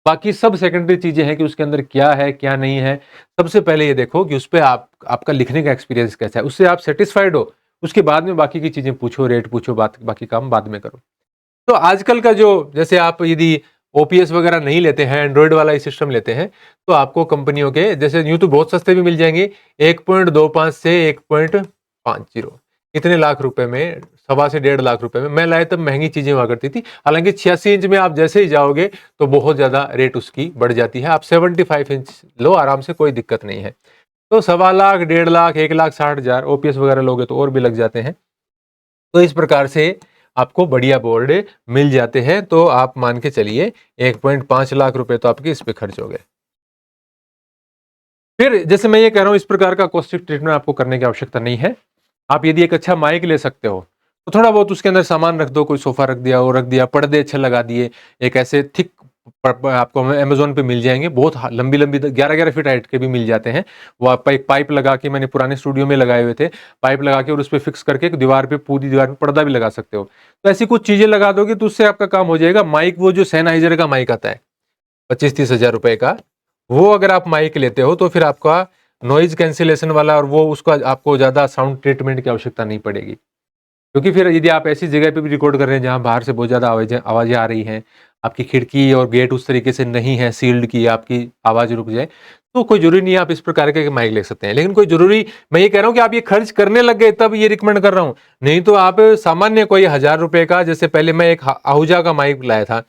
बाकी सब सेकेंडरी चीजें हैं कि उसके अंदर क्या है क्या नहीं है। सबसे पहले ये देखो कि उस पर आपका लिखने का एक्सपीरियंस कैसा है, उससे आप सेटिस्फाइड हो, उसके बाद में बाकी की चीजें पूछो, रेट पूछो, बाकी काम बाद में करो। तो आजकल का जो, जैसे आप यदि ओपीएस वगैरह नहीं लेते हैं, एंड्रॉइड वाला ही सिस्टम लेते हैं, तो आपको कंपनियों के जैसे यूं तो बहुत सस्ते भी मिल जाएंगे, 1.25 से 1.50, इतने लाख रुपए में, 1.25 से 1.5 लाख रुपए में मैं लाया। तब महंगी चीजें हुआ करती थी, हालांकि 86 इंच में आप जैसे ही जाओगे तो बहुत ज्यादा रेट उसकी बढ़ जाती है। आप 75 इंच लो आराम से, कोई दिक्कत नहीं है। तो 1.25 लाख, 1.5 लाख, 1,60,000 ओपीएस वगैरह लोगे तो और भी लग जाते हैं। तो इस प्रकार से आपको बढ़िया बोर्ड मिल जाते हैं। तो आप मान के चलिए 1.5 लाख रुपए तो आपके इस पे खर्च हो गए। फिर जैसे मैं ये कह रहा हूं, इस प्रकार का कॉस्टिक ट्रीटमेंट आपको करने की आवश्यकता नहीं है। आप यदि एक अच्छा माइक ले सकते हो तो थोड़ा बहुत उसके अंदर सामान रख दो, कोई सोफा रख दिया, वो रख दिया, पर्दे अच्छे लगा दिए, एक ऐसे थिक, आपको अमेजोन पे मिल जाएंगे, बहुत लंबी लंबी 11-11 फीट हाइट के भी मिल जाते हैं। वो आप एक पाइप लगा के, मैंने पुराने स्टूडियो में लगाए हुए थे, पाइप लगा के और उस पर फिक्स करके एक दीवार पे, पूरी दीवार पे पर्दा भी लगा सकते हो। तो ऐसी कुछ चीजें लगा दोगे तो उससे आपका काम हो जाएगा। माइक, वो जो सेनाइजर का माइक आता है 25-30 हजार रुपए का, वो अगर आप माइक लेते हो तो फिर आपका नॉइज कैंसिलेशन वाला, और वो उसका आपको ज्यादा साउंड ट्रीटमेंट की आवश्यकता नहीं पड़ेगी। क्योंकि फिर यदि आप ऐसी जगह पे भी रिकॉर्ड कर रहे हैं जहां बाहर से बहुत ज्यादा आवाजें आ रही हैं, आपकी खिड़की और गेट उस तरीके से नहीं है सील्ड की, आपकी आवाज रुक जाए, तो कोई जरूरी नहीं है आप इस प्रकार के माइक ले सकते हैं। लेकिन कोई जरूरी, मैं ये कह रहा हूं कि आप ये खर्च करने लग गए तब ये रिकमेंड कर रहा हूं, नहीं तो आप सामान्य कोई 1,000 रुपए का, जैसे पहले मैं एक आहूजा का माइक लाया था,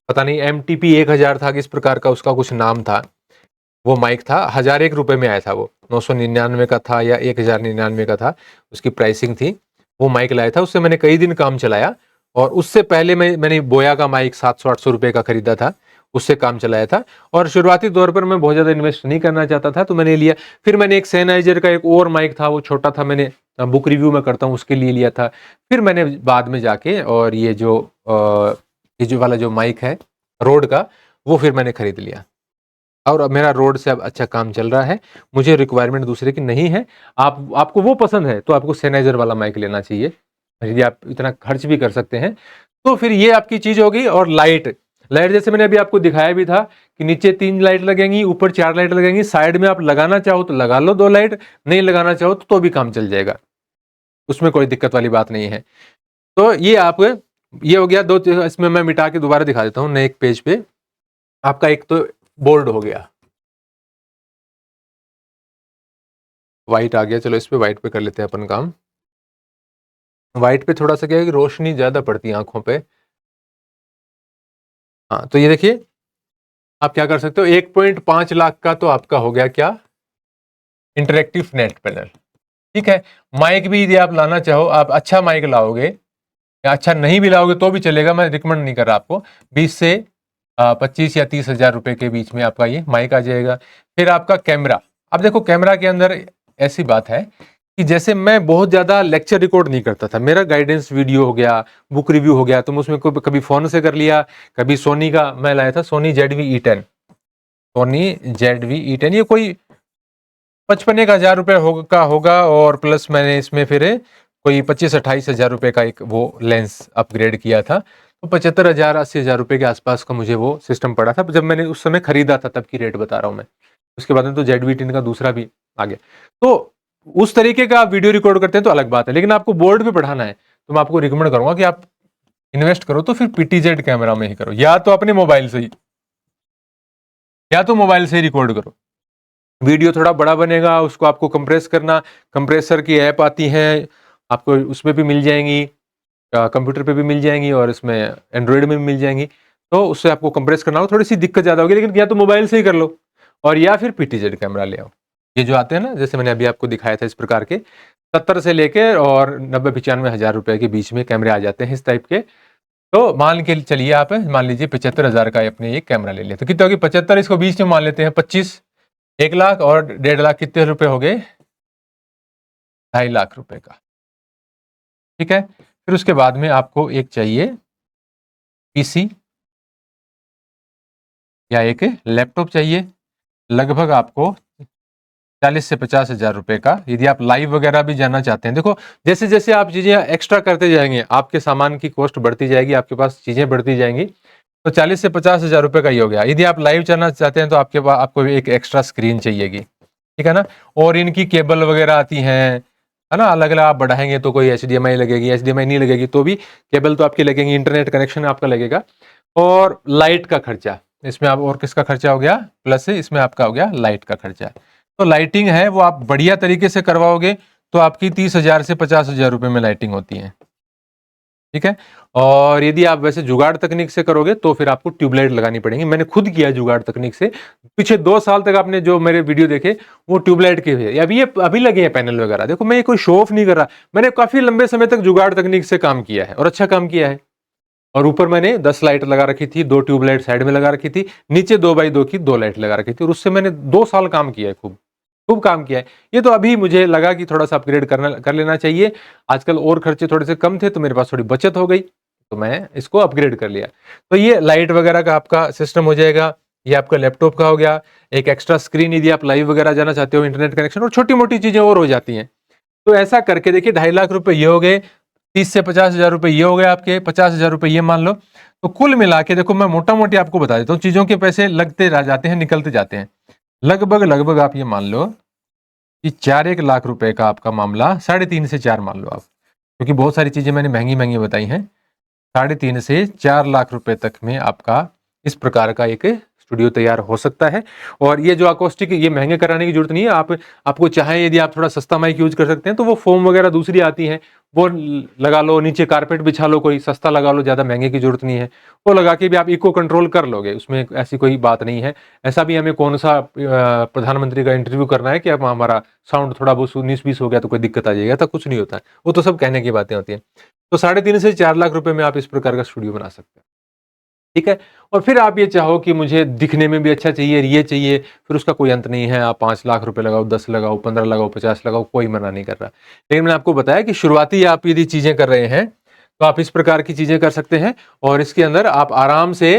पता नहीं MTP 1,000 था, किस प्रकार का उसका कुछ नाम था, वो माइक था, 1,001 रुपए में आया था, वो 999 का था या 1,099 का था, उसकी प्राइसिंग थी। वो माइक लाया था, उससे मैंने कई दिन काम चलाया। और उससे पहले मैंने बोया का माइक 700-800 रुपए का खरीदा था, उससे काम चलाया था। और शुरुआती दौर पर मैं बहुत ज्यादा इन्वेस्ट नहीं करना चाहता था तो मैंने लिया। फिर मैंने एक सेनाइजर का एक और माइक था, वो छोटा था, मैंने बुक रिव्यू में करता हूँ उसके लिए लिया था। फिर मैंने बाद में जाके और ये जो वाला जो माइक है रोड का, वो फिर मैंने खरीद लिया। और अब मेरा रोड से अब अच्छा काम चल रहा है, मुझे रिक्वायरमेंट दूसरे की नहीं है। आपको वो पसंद है तो आपको सेनाइजर वाला माइक लेना चाहिए, यदि आप इतना खर्च भी कर सकते हैं तो। फिर ये आपकी चीज होगी। और लाइट, जैसे मैंने अभी आपको दिखाया भी था कि नीचे 3 लाइट लगेंगी, ऊपर 4 लाइट लगेंगी, साइड में आप लगाना चाहो तो लगा लो 2 लाइट, नहीं लगाना चाहो तो भी काम चल जाएगा, उसमें कोई दिक्कत वाली बात नहीं है। तो ये हो गया 2। इसमें मैं मिटा के दोबारा दिखा देता हूँ नए एक पेज पे। आपका एक तो बोर्ड हो गया, व्हाइट आ गया, चलो इस पे व्हाइट पे कर लेते हैं अपन काम। व्हाइट पे थोड़ा सा क्या है कि रोशनी ज्यादा पड़ती है आंखों पे। हाँ, तो ये देखिए, आप क्या कर सकते हो, 1.5 लाख का तो आपका हो गया क्या, इंटरेक्टिव नेट पैनल। ठीक है, माइक भी यदि आप लाना चाहो, आप अच्छा माइक लाओगे, या अच्छा नहीं भी लाओगे तो भी चलेगा, मैं रिकमेंड नहीं कर रहा आपको। 20 से 25 या 30 हजार रुपए के बीच में आपका ये माइक आ जाएगा। फिर आपका कैमरा, अब देखो कैमरा के अंदर ऐसी बात है कि जैसे मैं बहुत ज्यादा लेक्चर रिकॉर्ड नहीं करता था, मेरा गाइडेंस वीडियो हो गया, बुक रिव्यू हो गया, तो मैं उसमें कभी फोन से कर लिया, कभी सोनी का मैं लाया था, सोनी ZV-E10, ये कोई 55,000 रुपए का होगा। और प्लस मैंने इसमें फिर कोई 25-28 हजार रुपए का एक वो लेंस अपग्रेड किया था, तो 75,000-80,000 रुपए के आसपास का मुझे वो सिस्टम पड़ा था जब मैंने उस समय खरीदा था, तब की रेट बता रहा हूँ मैं। उसके बाद में तो ZV-10 का दूसरा भी आ गया। तो उस तरीके का आप वीडियो रिकॉर्ड करते हैं तो अलग बात है, लेकिन आपको बोर्ड पे पढ़ाना है तो मैं आपको रिकमेंड करूंगा कि आप इन्वेस्ट करो तो फिर पीटीजेड कैमरा में ही करो, या तो अपने मोबाइल से ही, या तो मोबाइल से ही रिकॉर्ड करो। वीडियो थोड़ा बड़ा बनेगा, उसको आपको कंप्रेस करना, कंप्रेसर की ऐप आती है आपको, उसमें भी मिल जाएंगी, कंप्यूटर पे भी मिल जाएंगी और इसमें एंड्रॉयड में भी मिल जाएंगी। तो उससे आपको कंप्रेस करना हो, थोड़ी सी दिक्कत ज़्यादा होगी, लेकिन या तो मोबाइल से ही कर लो और या फिर पीटीजेड कैमरा ले आओ। ये जो आते हैं ना, जैसे मैंने अभी आपको दिखाया था इस प्रकार के 70 से लेके और 90-95 हज़ार रुपए के बीच में कैमरे आ जाते हैं इस टाइप के। तो मान के चलिए आप, मान लीजिए 75,000 का अपने एक कैमरा ले लिया, तो कितना होगी 75, इसको 20 में मान लेते हैं 25, 1 लाख और 1.5 लाख कितने रुपए हो गए, 2.5 लाख रुपए का। ठीक है, फिर उसके बाद में आपको एक चाहिए पीसी या एक लैपटॉप चाहिए, लगभग आपको 40 से 50 हज़ार रुपए का, यदि आप लाइव वगैरह भी जाना चाहते हैं। देखो जैसे जैसे आप चीजें एक्स्ट्रा करते जाएंगे, आपके सामान की कॉस्ट बढ़ती जाएगी, आपके पास चीजें बढ़ती जाएंगी, तो 40 से 50 हज़ार रुपए का ही हो गया। यदि आप लाइव जाना चाहते हैं तो आपके पास आपको एक एक्स्ट्रा स्क्रीन चाहिएगी, ठीक है ना, और इनकी केबल वगैरह आती हैं, है ना, अलग अलग आप बढ़ाएंगे तो कोई HDMI लगेगी, HDMI नहीं लगेगी तो भी केबल तो आपकी लगेंगी, इंटरनेट कनेक्शन आपका लगेगा, और लाइट का खर्चा इसमें आप, और किसका खर्चा हो गया, प्लस इसमें आपका हो गया लाइट का खर्चा। तो लाइटिंग है वो आप बढ़िया तरीके से करवाओगे तो आपकी 30,000 से 50,000 रुपए में लाइटिंग होती है, ठीक है। और यदि आप वैसे जुगाड़ तकनीक से करोगे तो फिर आपको ट्यूबलाइट लगानी पड़ेगी। मैंने खुद किया जुगाड़ तकनीक से, पीछे 2 साल तक आपने जो मेरे वीडियो देखे वो ट्यूबलाइट के हैं। अभी लगे हैं पैनल वगैरह, देखो मैं ये कोई शो ऑफ नहीं कर रहा, मैंने काफी लंबे समय तक जुगाड़ तकनीक से काम किया है और अच्छा काम किया है। और ऊपर मैंने 10 लाइट लगा रखी थी, 2 ट्यूबलाइट साइड में लगा रखी थी, नीचे 2x2 की 2 लाइट लगा रखी थी, और उससे मैंने 2 साल काम किया है, खूब खूब काम किया है। ये तो अभी मुझे लगा कि थोड़ा सा अपग्रेड कर लेना चाहिए, आजकल और खर्चे थोड़े से कम थे तो मेरे पास थोड़ी बचत हो गई, तो मैं इसको अपग्रेड कर लिया। तो ये लाइट वगैरह का आपका सिस्टम हो जाएगा, ये आपका लैपटॉप का हो गया, एक एक्स्ट्रा स्क्रीन यदि आप लाइव वगैरह जाना चाहते हो, इंटरनेट कनेक्शन, और छोटी मोटी चीजें और हो जाती हैं। तो ऐसा करके देखिए 2.5 लाख रुपए ये हो गए, 30 से 50 हज़ार रुपए ये हो गए आपके, 50 हज़ार रुपए ये मान लो। तो कुल मिला के देखो, मैं मोटा मोटी आपको बता देता हूँ, चीजों के पैसे लगते रह जाते हैं, निकलते जाते हैं, लगभग लगभग आप ये मान लो कि 4-1 लाख रुपए का आपका मामला, 3.5 से 4 मान लो आप, क्योंकि बहुत सारी चीजें मैंने महंगी महंगी बताई हैं। 3.5 से 4 लाख रुपए तक में आपका इस प्रकार का एक स्टूडियो तैयार हो सकता है। और ये जो अकोस्टिक, ये महंगे कराने की जरूरत नहीं है, आपको चाहे यदि आप थोड़ा सस्ता माइक यूज कर सकते हैं तो वो फोम वगैरह दूसरी आती है, वो लगा लो, नीचे कारपेट बिछा लो, कोई सस्ता लगा लो, ज्यादा महंगे की जरूरत नहीं है, वो लगा के भी आप इको कंट्रोल कर लोगे, उसमें ऐसी कोई बात नहीं है। ऐसा भी हमें कौन सा प्रधानमंत्री का इंटरव्यू करना है कि अब हमारा साउंड थोड़ा बहुत 19-20 हो गया तो कोई दिक्कत आ जाएगी, ऐसा कुछ नहीं होता है, वो तो सब कहने की बातें होती हैं। तो 3.5 से 4 लाख रुपए में आप इस प्रकार का स्टूडियो बना सकते हैं, ठीक है। और फिर आप ये चाहो कि मुझे दिखने में भी अच्छा चाहिए, ये चाहिए, फिर उसका कोई अंत नहीं है, आप 5 लाख रुपए लगाओ, 10 लगाओ, 15 लगाओ, 50 लगाओ, कोई मना नहीं कर रहा। लेकिन मैंने आपको बताया कि शुरुआती आप यदि चीजें कर रहे हैं तो आप इस प्रकार की चीजें कर सकते हैं, और इसके अंदर आप आराम से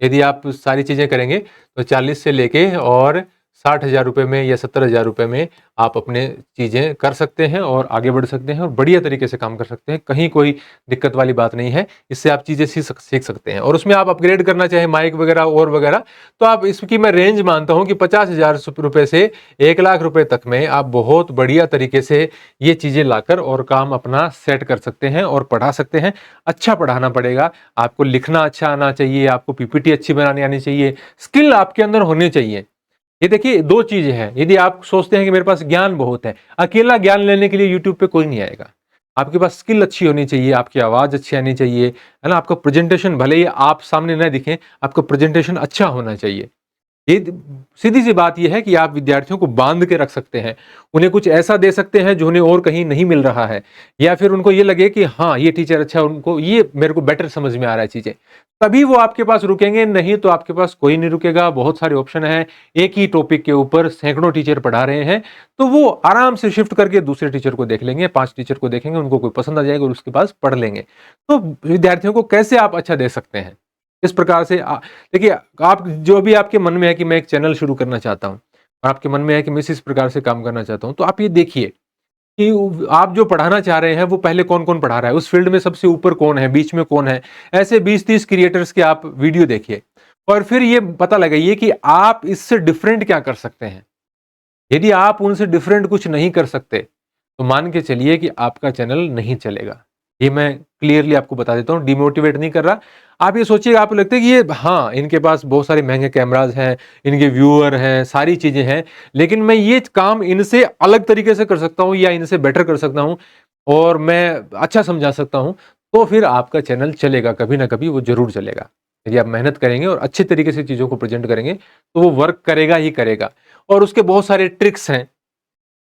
यदि आप सारी चीजें करेंगे तो 40 से लेके और 60,000 रुपए में या 70,000 रुपए में आप अपने चीजें कर सकते हैं और आगे बढ़ सकते हैं और बढ़िया तरीके से काम कर सकते हैं, कहीं कोई दिक्कत वाली बात नहीं है। इससे आप चीजें सीख सकते हैं, और उसमें आप अपग्रेड करना चाहे माइक वगैरह और वगैरह, तो आप इसकी मैं रेंज मानता हूं कि 50,000 रुपए से 1 लाख रुपए तक में आप बहुत बढ़िया तरीके से ये चीजें लाकर और काम अपना सेट कर सकते हैं और पढ़ा सकते हैं। अच्छा पढ़ाना पड़ेगा, आपको लिखना अच्छा आना चाहिए, आपको पीपीटी अच्छी बनानी आनी चाहिए, स्किल आपके अंदर होनी चाहिए। ये देखिए 2 चीजें हैं, यदि आप सोचते हैं कि मेरे पास ज्ञान बहुत है, अकेला ज्ञान लेने के लिए यूट्यूब पे कोई नहीं आएगा। आपके पास स्किल अच्छी होनी चाहिए, आपकी आवाज अच्छी आनी चाहिए, है ना, आपका प्रेजेंटेशन, भले ही आप सामने न दिखें, आपका प्रेजेंटेशन अच्छा होना चाहिए। ये सीधी सी बात यह है कि आप विद्यार्थियों को बांध के रख सकते हैं, उन्हें कुछ ऐसा दे सकते हैं जो उन्हें और कहीं नहीं मिल रहा है, या फिर उनको ये लगे कि हाँ ये टीचर अच्छा, उनको ये मेरे को बेटर समझ में आ रहा है चीजें, तभी वो आपके पास रुकेंगे, नहीं तो आपके पास कोई नहीं रुकेगा। बहुत सारे ऑप्शन है, एक ही टॉपिक के ऊपर सैकड़ों टीचर पढ़ा रहे हैं, तो वो आराम से शिफ्ट करके दूसरे टीचर को देख लेंगे, 5 टीचर को देखेंगे, उनको कोई पसंद आ जाएगा और उसके पास पढ़ लेंगे। तो विद्यार्थियों को कैसे आप अच्छा दे सकते हैं, इस प्रकार से देखिए, आप जो भी आपके मन में है कि मैं एक चैनल शुरू करना चाहता हूं, और आपके मन में है कि मैं इस प्रकार से काम करना चाहता हूं, तो आप ये देखिए कि आप जो पढ़ाना चाह रहे हैं वो पहले कौन कौन पढ़ा रहा है, उस फील्ड में सबसे ऊपर कौन है, बीच में कौन है, ऐसे 20-30 क्रिएटर्स के आप वीडियो देखिए, और फिर ये पता लगाइए कि आप इससे डिफरेंट क्या कर सकते हैं। यदि आप उनसे डिफरेंट कुछ नहीं कर सकते तो मान के चलिए कि आपका चैनल नहीं चलेगा। ये मैं क्लियरली आपको बता देता हूँ, डिमोटिवेट नहीं कर रहा। आप ये सोचिएगा, आपको लगता है कि ये हाँ, इनके पास बहुत सारे महँगे कैमराज़ हैं, इनके व्यूअर हैं, सारी चीज़ें हैं, लेकिन मैं ये काम इनसे अलग तरीके से कर सकता हूँ या इनसे बेटर कर सकता हूँ और मैं अच्छा समझा सकता हूँ, तो फिर आपका चैनल चलेगा, कभी न कभी वो ज़रूर चलेगा। यदि आप मेहनत करेंगे और अच्छे तरीके से चीज़ों को प्रेज़ेंट करेंगे, तो वो वर्क करेगा ही करेगा। और उसके बहुत सारे ट्रिक्स हैं,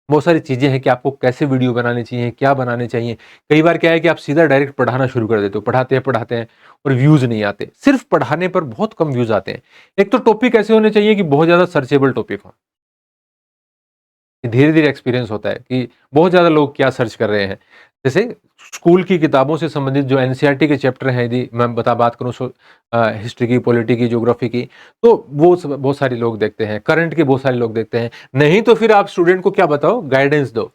बहुत सारी चीज़ें हैं कि आपको कैसे वीडियो बनाने चाहिए, क्या बनाने चाहिए। कई बार क्या है कि आप सीधा डायरेक्ट पढ़ाना शुरू कर देते हो, पढ़ाते हैं और व्यूज़ नहीं आते। सिर्फ़ पढ़ाने पर बहुत कम व्यूज़ आते हैं। एक तो टॉपिक ऐसे होने चाहिए कि बहुत ज़्यादा सर्चेबल टॉपिक हो। धीरे-धीरे एक्सपीरियंस होता है कि बहुत ज़्यादा लोग क्या सर्च कर रहे हैं। जैसे स्कूल की किताबों से संबंधित जो एनसीईआरटी के चैप्टर हैं, यदि मैं बात करूँ हिस्ट्री की, पॉलिटी की, ज्योग्राफी की, तो वो बहुत सारे लोग देखते हैं, करंट के बहुत सारे लोग देखते हैं। नहीं तो फिर आप स्टूडेंट को क्या बताओ, गाइडेंस दो।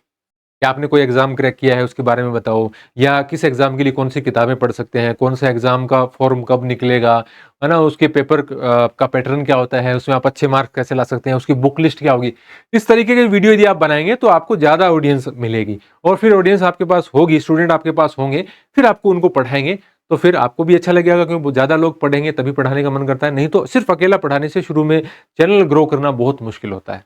या आपने कोई एग्ज़ाम क्रैक किया है उसके बारे में बताओ, या किस एग्ज़ाम के लिए कौन-सी किताबें पढ़ सकते हैं, कौन-सा एग्ज़ाम का फॉर्म कब निकलेगा, है ना? उसके पेपर का पैटर्न क्या होता है, उसमें आप अच्छे मार्क्स कैसे ला सकते हैं, उसकी बुक लिस्ट क्या होगी। इस तरीके की वीडियो यदि आप बनाएँगे तो आपको ज़्यादा ऑडियंस मिलेगी और फिर ऑडियंस आपके पास होगी, स्टूडेंट आपके पास होंगे, फिर आपको उनको पढ़ाएँगे, तो फिर आपको भी अच्छा लगेगा क्योंकि ज़्यादा लोग पढ़ेंगे तभी पढ़ाने का मन करता है, नहीं तो सिर्फ़ अकेला पढ़ाने से शुरू में चैनल ग्रो करना बहुत मुश्किल होता है।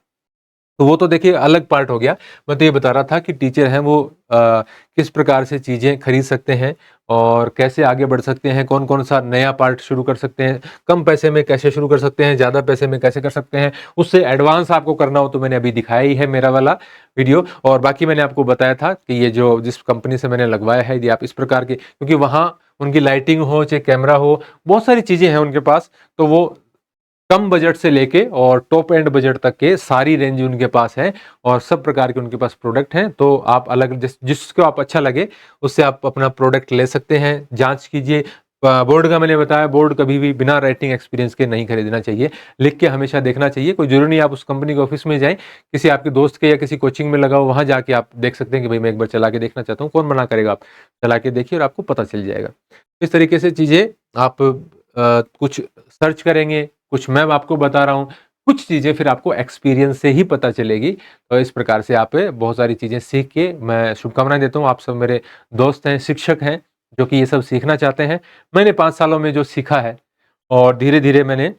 तो वो तो देखिए अलग पार्ट हो गया। मैं तो ये बता रहा था कि टीचर हैं वो किस प्रकार से चीज़ें खरीद सकते हैं और कैसे आगे बढ़ सकते हैं, कौन-कौन सा नया पार्ट शुरू कर सकते हैं, कम पैसे में कैसे शुरू कर सकते हैं, ज़्यादा पैसे में कैसे कर सकते हैं। उससे एडवांस आपको करना हो तो मैंने अभी दिखाया ही है मेरा वाला वीडियो, और बाकी मैंने आपको बताया था कि ये जो जिस कंपनी से मैंने लगवाया है, यदि आप इस प्रकार के, क्योंकि वहाँ उनकी लाइटिंग हो, चाहे कैमरा हो, बहुत सारी चीज़ें हैं उनके पास, तो वो कम बजट से लेके और टॉप एंड बजट तक के सारी रेंज उनके पास है और सब प्रकार के उनके पास प्रोडक्ट हैं। तो आप अलग जिसको आप अच्छा लगे उससे आप अपना प्रोडक्ट ले सकते हैं। जाँच कीजिए। बोर्ड का मैंने बताया, बोर्ड कभी भी बिना राइटिंग एक्सपीरियंस के नहीं खरीदना चाहिए। लिख के हमेशा देखना चाहिए। कोई ज़रूरी नहीं आप उस कंपनी के ऑफ़िस में जाएँ, किसी आपके दोस्त के या किसी कोचिंग में लगाओ, वहाँ जाके आप देख सकते हैं कि भई मैं एक बार चला के देखना चाहता हूँ, कौन मना करेगा आप? चला के देखिए और आपको पता चल जाएगा। इस तरीके से चीज़ें आप कुछ सर्च करेंगे, कुछ मैं आपको बता रहा हूँ, कुछ चीज़ें फिर आपको एक्सपीरियंस से ही पता चलेगी। तो इस प्रकार से आप बहुत सारी चीज़ें सीख के, मैं शुभकामनाएँ देता हूँ, आप सब मेरे दोस्त हैं, शिक्षक हैं, जो कि ये सब सीखना चाहते हैं। मैंने 5 सालों में जो सीखा है और धीरे-धीरे मैंने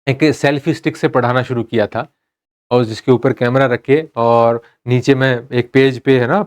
एक सेल्फी स्टिक से पढ़ाना शुरू किया था और जिसके ऊपर कैमरा रख के और नीचे मैं एक पेज पे है ना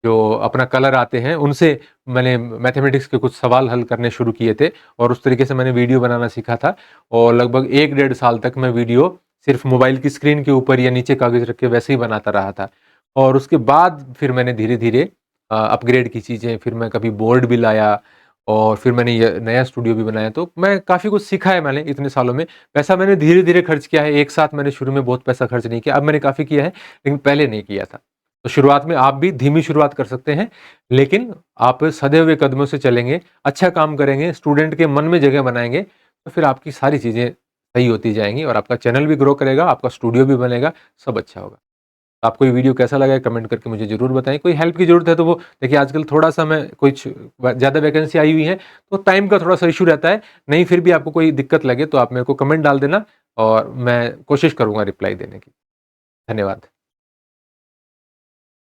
जो अपना कलर आते हैं, उनसे मैंने मैथमेटिक्स के कुछ सवाल हल करने शुरू किए थे और उस तरीके से मैंने वीडियो बनाना सीखा था और लगभग 1 डेढ़ साल तक मैं वीडियो सिर्फ़ मोबाइल की स्क्रीन के ऊपर या नीचे कागज़ रख के वैसे ही बनाता रहा था। और उसके बाद फिर मैंने धीरे-धीरे अपग्रेड की चीज़ें, फिर मैं कभी बोर्ड भी लाया और फिर मैंने ये नया स्टूडियो भी बनाया, तो मैं काफ़ी कुछ सीखा है मैंने इतने सालों में। पैसा मैंने धीरे-धीरे खर्च किया है, एक साथ मैंने शुरू में बहुत पैसा खर्च नहीं किया, अब मैंने काफ़ी किया है, लेकिन पहले नहीं किया था। तो शुरुआत में आप भी धीमी शुरुआत कर सकते हैं, लेकिन आप सधे हुए कदमों से चलेंगे, अच्छा काम करेंगे, स्टूडेंट के मन में जगह बनाएँगे, तो फिर आपकी सारी चीज़ें सही होती जाएँगी और आपका चैनल भी ग्रो करेगा, आपका स्टूडियो भी बनेगा, सब अच्छा होगा। आपको ये वीडियो कैसा लगा कमेंट करके मुझे ज़रूर बताएँ। कोई हेल्प की ज़रूरत है तो वो देखिए आजकल थोड़ा-सा मैं कुछ ज़्यादा वैकेंसी आई हुई है, तो टाइम का थोड़ा-सा इश्यू रहता है। नहीं, फिर भी आपको कोई दिक्कत लगे तो आप मेरे को कमेंट डाल देना और मैं कोशिश करूँगा रिप्लाई देने की। धन्यवाद।